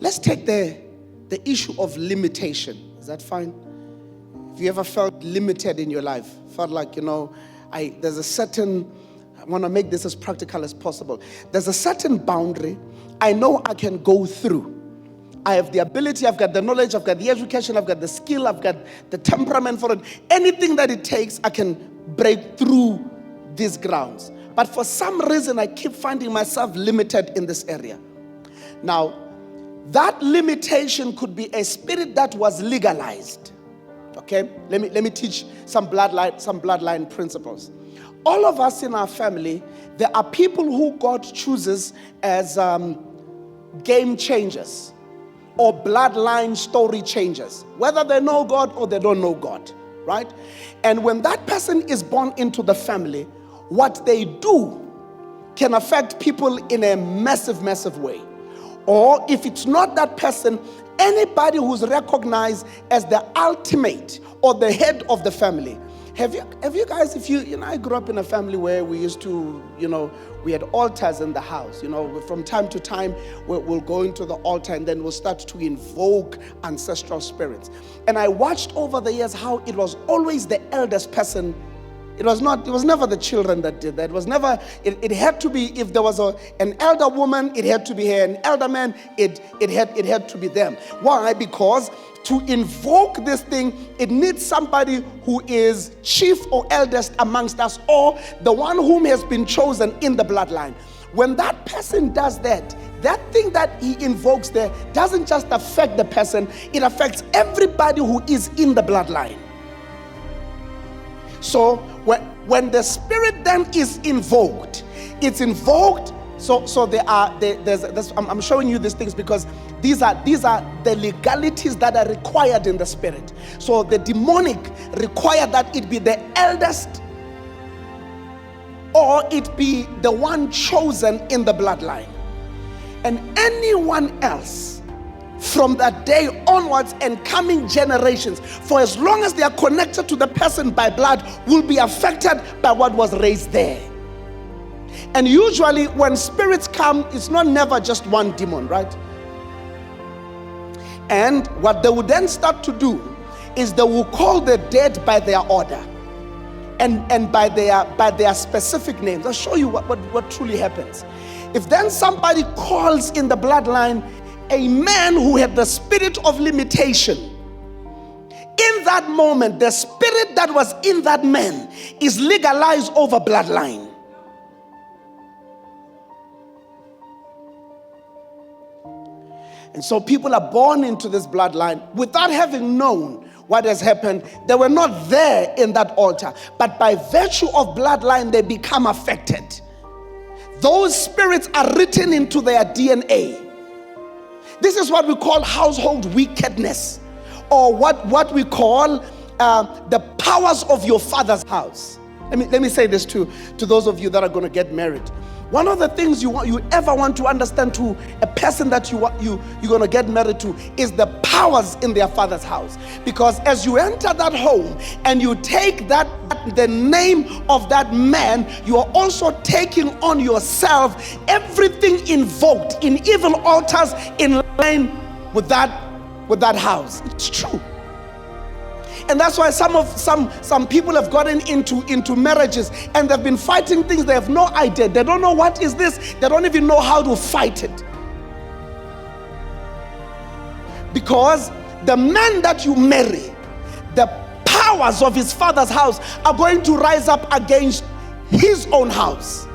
let's take the issue of limitation. Is that fine? Have you ever felt limited in your life? Felt like, there's a certain, I want to make this as practical as possible. There's a certain boundary I know I can go through. I have the ability, I've got the knowledge, I've got the education, I've got the skill, I've got the temperament for it. Anything that it takes, I can break through these grounds. But for some reason, I keep finding myself limited in this area. Now, that limitation could be a spirit that was legalized. Okay, let me teach some bloodline principles. All of us in our family, there are people who God chooses as game changers or bloodline story changers, whether they know God or they don't know God, right? And when that person is born into the family, what they do can affect people in a massive, massive way. Or if it's not that person, anybody who's recognized as the ultimate or the head of the family. Have you guys, I grew up in a family where we used to, we had altars in the house. From time to time, we'll go into the altar and then we'll start to invoke ancestral spirits. And I watched over the years how it was always the eldest person. It was never the children that did that. It had to be, if there was an elder woman, it had to be her. An elder man, it had to be them. Why? Because to invoke this thing, it needs somebody who is chief or eldest amongst us, or the one whom has been chosen in the bloodline. When that person does that thing that he invokes there doesn't just affect the person, it affects everybody who is in the bloodline. So when the spirit then is invoked, it's invoked. So I'm showing you these things because these are the legalities that are required in the spirit. So the demonic require that it be the eldest or it be the one chosen in the bloodline. And anyone else from that day onwards and coming generations, for as long as they are connected to the person by blood, will be affected by what was raised there. And usually when spirits come, it's never just one demon, right? And what they would then start to do is they will call the dead by their order and by their specific names. I'll show you what truly happens. If then somebody calls in the bloodline a man who had the spirit of limitation, in that moment, the spirit that was in that man is legalized over bloodline. And so people are born into this bloodline without having known what has happened. They were not there in that altar, but by virtue of bloodline, they become affected. Those spirits are written into their DNA. This is what we call household wickedness, or what we call the powers of your father's house. Let me say this to those of you that are going to get married. One of the things you ever want to understand to a person that you're going to get married to is the powers in their father's house. Because as you enter that home and you take the name of that man, you are also taking on yourself everything invoked in evil altars in line with that house. It's true. And that's why some people have gotten into marriages and they've been fighting things they have no idea. They don't know what is this. They don't even know how to fight it. Because the man that you marry, the powers of his father's house are going to rise up against his own house.